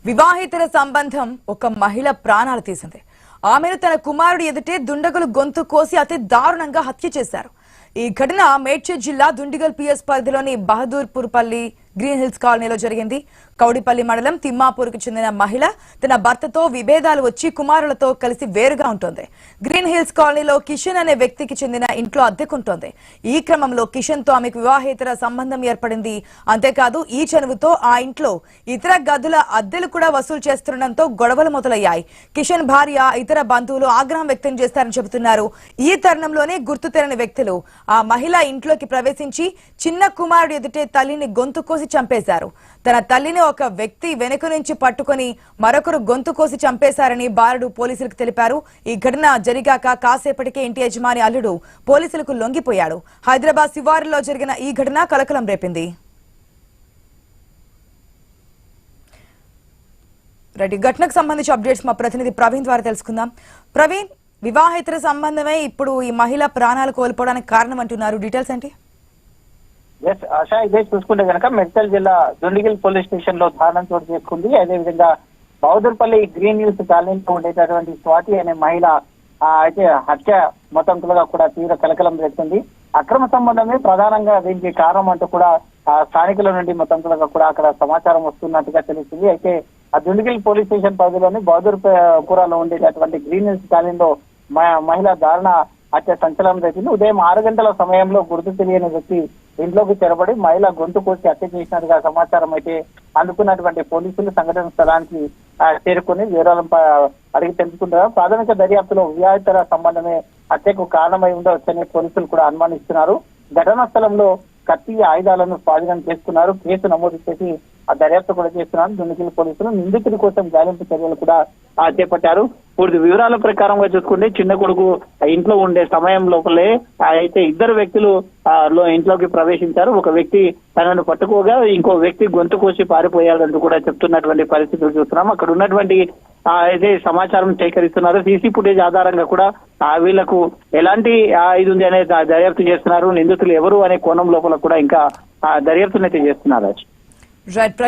వివాహితుల సంబంధం ఒక మహిళ ప్రాణాలు తీసింది. ఆమెను తన కుమారుడు ఎదుటే దుండగులు గొంతు కోసి అతి దారుణంగా హత్య చేశారు. ఈ ఘటన మేడ్చల్ జిల్లా దుండిగల్ పిఎస్ పరిధిలోని బహదూర్పూర్పల్లి గ్రీన్ హిల్స్ కాలనీలో జరిగింది. కౌడిపల్లి మండలం తిమ్మాపూర్కు చెందిన మహిళ తన భర్తతో విభేదాలు వచ్చి కుమారులతో కలిసి వేరుగా ఉంటుంది. గ్రీన్ హిల్స్ కాలనీలో కిషన్ అనే వ్యక్తికి చెందిన ఇంట్లో అద్దెకుంటోంది. ఈ క్రమంలో కిషన్ తో ఆమెకు వివాహేతర సంబంధం ఏర్పడింది. అంతేకాదు ఈ చనువుతో ఆ ఇంట్లో ఇతర గదుల అద్దెలు కూడా వసూలు చేస్తుండటంతో గొడవలు మొదలయ్యాయి. కిషన్ భార్య ఇతర బంధువులు ఆగ్రహం వ్యక్తం చేస్తారని చెబుతున్నారు. ఈ తరుణంలోనే గుర్తు తెలియని వ్యక్తులు ఆ మహిళ ఇంట్లోకి ప్రవేశించి చిన్న కుమారుడు ఎదుటే తల్లిని గొంతు కోసి చంపేశారు. తన తల్లిని ఒక వ్యక్తి వెనుక నుంచి పట్టుకుని మరొకరు గొంతు కోసి చంపేశారని బాలుడు పోలీసులకు తెలిపారు. ఈ ఘటన జరిగాక కాసేపటికే ఇంటి యజమాని అల్లుడు పోలీసులకు లొంగిపోయాడు. హైదరాబాద్ శివారులో జరిగిన ఈ ఘటన కలకలం రేపింది. ఘటనకు సంబంధించి అప్డేట్స్ మా ప్రతినిధి ప్రవీణ్ ద్వారా తెలుసుకుందాం. ప్రవీణ్, వివాహేతర సంబంధమే ఇప్పుడు ఈ మహిళ ప్రాణాలు కోల్పోవడానికి కారణం అంటున్నారు. డీటెయిల్స్ ఏంటి? ఆశా, ఇదే చూసుకుంటే కనుక మెడ్చల్ జిల్లా దుండిగిల్ పోలీస్ స్టేషన్ లో దారుణం చోటు చేసుకుంది. అదేవిధంగా బహదూర్పల్లి గ్రీన్ హిల్స్ కాలనీలో ఉండేటటువంటి స్వాతి అనే మహిళ అయితే హత్య మొత్తంగా కూడా తీవ్ర కలకలం రేస్తుంది. అక్రమ సంబంధమే ప్రధానంగా దీనికి కారణం అంటూ కూడా స్థానికుల నుండి మొత్తంగా కూడా అక్కడ సమాచారం వస్తున్నట్టుగా తెలుస్తుంది. అయితే ఆ దుండిగిల్ పోలీస్ స్టేషన్ పరిధిలోని బహదూర్పురాలో ఉండేటటువంటి గ్రీన్ హిల్స్ కాలనీలో మహిళ దారుణ హత్య సంచలనం రేపింది. ఉదయం 6 గంటల సమయంలో గుర్తు తెలియని వ్యక్తి ఇంట్లోకి చొరబడి మహిళ గొంతు కోసి హత్య చేసినట్టుగా సమాచారం అయితే అందుకున్నటువంటి పోలీసులు సంఘటన స్థలానికి చేరుకుని వివరాలను అడిగి తెలుసుకుంటారు. ప్రాథమిక దర్యాప్తులో వివాహితర సంబంధమే హత్యకు కారణమై ఉండవచ్చని పోలీసులు కూడా అనుమానిస్తున్నారు. ఘటనా స్థలంలో కత్తి ఆయుధాలను స్వాధీనం చేసుకున్నారు. కేసు నమోదు చేసి ఆ దర్యాప్తు కూడా చేస్తున్నారు. దుండిగిల్ పోలీసులు నిందితుడి కోసం గాలింపు చర్యలు కూడా చేపట్టారు. పూర్తి వివరాల ప్రకారంగా చూసుకుంటే చిన్న కొడుకు ఇంట్లో ఉండే సమయం లోపలే అయితే ఇద్దరు వ్యక్తులు ఇంట్లోకి ప్రవేశించారు. ఒక వ్యక్తి తనను పట్టుకోగా ఇంకో వ్యక్తి గొంతు కోసి పారిపోయాడంటూ కూడా చెప్తున్నటువంటి పరిస్థితులు చూస్తున్నాం. అక్కడ ఉన్నటువంటి అయితే సమాచారం సేకరిస్తున్నారు. సీసీ ఫుటేజ్ ఆధారంగా కూడా వీళ్లకు ఎలాంటి ఇది ఉంది అనే దర్యాప్తు చేస్తున్నారు. నిందితులు ఎవరు అనే కోణం లోపల కూడా ఇంకా దర్యాప్తునైతే చేస్తున్నారు.